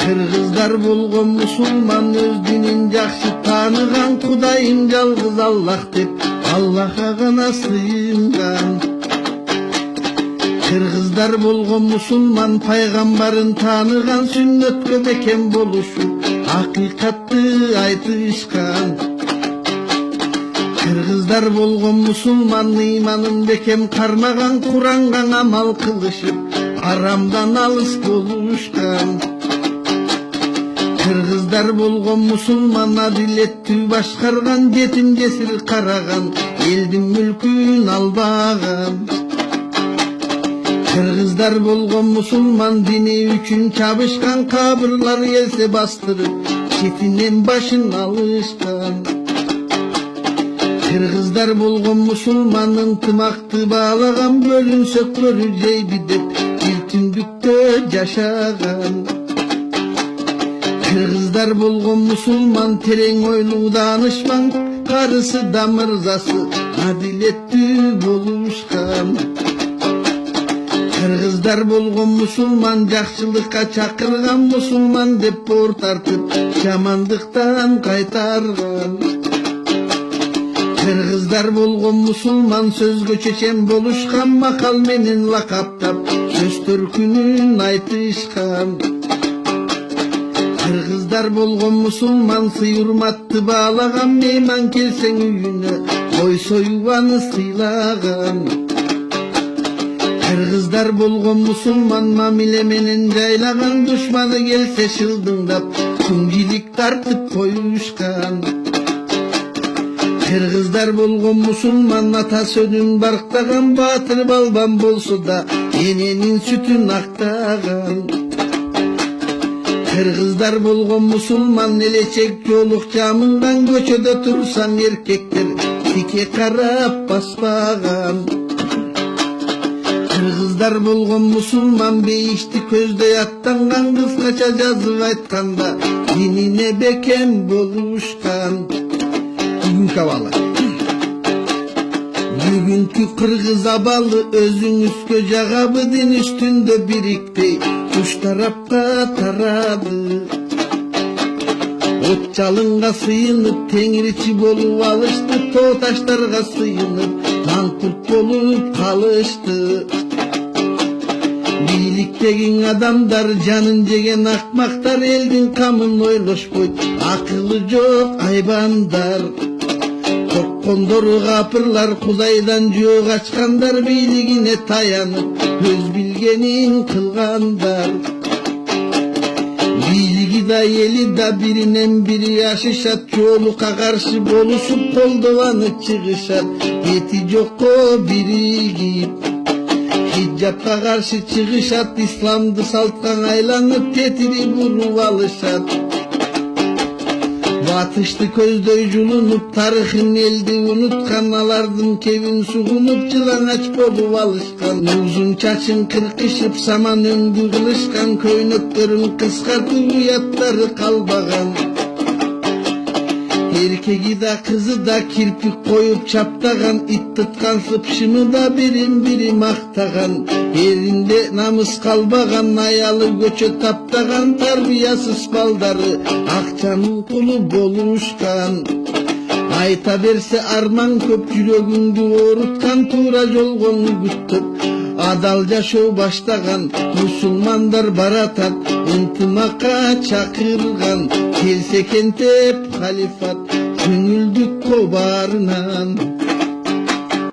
Kırgızlar болгон musulman öz dinin жакшы тааныган, Кудайым жалгыз Аллах деп Аллахка гана сыйынган. Kırgızlar болгон musulman пайгамбарын тааныган, сүннөткө бекем болушуп акыйкатты айтышкан. Kırgızlar болгон musulman ыйманын бекем кармаган, Куранга амал кылышып арамдан алыс болушкан. Kırgızlar болгон musulman адилеттүү башкарган, жетим жесир караган, элдин мүлкүн албаган. Kırgızlar болгон musulman dini үчүн чабышкан, кабырлар келсе бастырып четинен башын алышкан. Kırgızlar болгон musulman ынтымакты баалаган, бөлүнсөк көрү жейби деп бир түндүктө жашаган. Kırgızlar болгон musulman терең ойлуу данышман, карысы да мырзасы адилеттүү болушкан. Kırgızlar болгон musulman жакшылыкка чакырган, мусулман деп боор тартып жамандыктан кайтарган. Kırgızlar болгон musulman сөзгө чечен болушкан, макал менен лакаптап сөз төркүнүн айтышкан. Kırgızlar болгон musulman сый урматты баалаган, мейман келсең үйүнө кой союп аны сыйлаган. Kırgızlar болгон musulman мамиле менен жайлаган, душманы келсе шылдыңдап күңжилик тартып коюшкан. Kırgızlar болгон musulman ата сөнүн барктаган, баатыр балбан болсо да эненин сүтүн актаган. Kırgızlar болгон musulman элечек жолук жамынган, көчөдө турсаң эркектер тике карап баспаган. Kırgızlar болгон musulman бейишти көздөй аттанган, кыскача жазып айтканда динине бекем болушкан. Бүгүнкү абалы. Бүгүнкү кыргыз абалы өзүңүзгө жагабы, дин үстүндө бирикпей үч тарапка тарады. От жалынга сыйынып теңирчи болуп алышты, тоо таштарга сыйынып маңкурт болуп калышты. Бийликтеги адамдар жанын жеген акмактар, элдин камын ойлошпойт акылы жок айбандар. Корккондору капырлар, Кудайдан жөө качкандар, бийлигине таянып өз билгенин кылгандар. Бийлиги да эли да биринен бири ашышат, жоолукка каршы болушуп колдобаны чыгышат, эти жокко биригип. Хиджапка каршы чыгышат, исламды салткан айланып тетири буруп алышат. Батышты көздөй жулунуп, тарыхын элди унуткан, алардын кебин сугунуп жылаңач болуп алышкан. Узун чачын кыркышып саман өңдү кылышкан, көйнөктөрүн кыскартып уяттары калбаган. Эркеги да кызы да кирпик коюп чаптаган, ит туткан сыпшыны да бирин бири мактаган. Элинде намыс калбаган, аялы көчө таптаган, тарбиясыз балдары акчанын кулу болушкан. Айта берсе арман көп, жүрөгүңдү ооруткан, туура жолго үгүттөп адал жашоо баштаган. Мусулмандар баратат ынтымакка чакырган, келсе экен деп халифат көңүлдүк кобарынан.